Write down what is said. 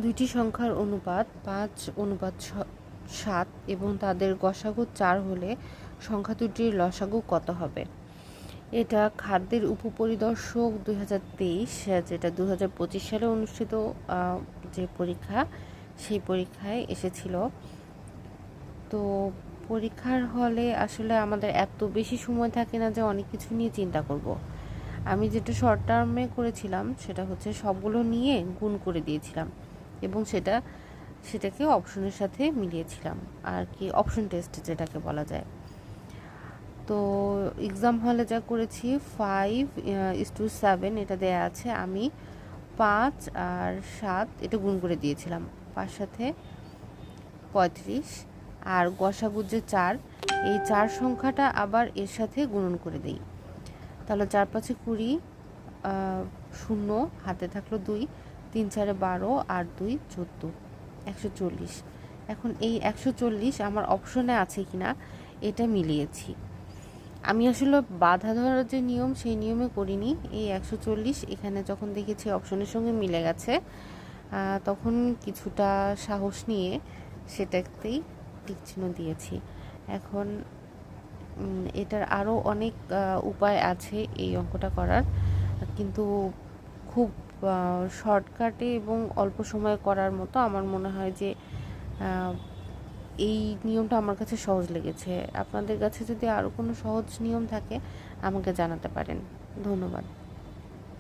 দুইটি সংখ্যার অনুপাত 5:7 এবং তাদের গসাগু 4 হলে সংখ্যা দুটির লসাগু কত হবে? এটা খাদ্যের উপপরিদর্শক 2023, যেটা 2025 সালে অনুষ্ঠিত যে পরীক্ষা, সেই পরীক্ষায় এসেছিল। তো পরীক্ষার হলে আসলে আমাদের এত বেশি সময় থাকে না যে অনেক কিছু নিয়ে চিন্তা করব। আমি যেটা শর্ট টার্মে করেছিলাম সেটা হচ্ছে সবগুলো নিয়ে গুণ করে দিয়েছিলাম এবং সেটাকে অপশনের সাথে মিলিয়েছিলাম, আর কি অপশন টেস্ট যেটাকে বলা যায়। তো এক্সাম হলে যা করেছি 5:7 এটা দেয়া আছে, আমি 5 আর 7 এটা গুণ করে দিয়েছিলাম, 5 সাথে 35, আর গসাগু যে 4, এই 4 সংখ্যাটা আবার এর সাথে গুণন করে দিই। তাহলে 4 5 20, 0 হাতে থাকলো 2, 3 4 12 আর 2 14, 140। এখন এই 140 আমার অপশনে আছে কিনা এটা মিলিয়েছি। আমি আসলে বাধা ধরার যে নিয়ম সেই নিয়মে করিনি। এই 140 এখানে যখন দেখেছি অপশনের সঙ্গে মিলে গেছে, তখন কিছুটা সাহস নিয়ে সেটাতেই টিক চিহ্ন দিয়েছি। এখন এটার আরও অনেক উপায় আছে এই অঙ্কটা করার, কিন্তু খুব শর্টকাটে এবং অল্প সময়ে করার মতো আমার মনে হয় যে এই নিয়মটা আমার কাছে সহজ লেগেছে। আপনাদের কাছে যদি আরও কোনো সহজ নিয়ম থাকে আমাকে জানাতে পারেন। ধন্যবাদ।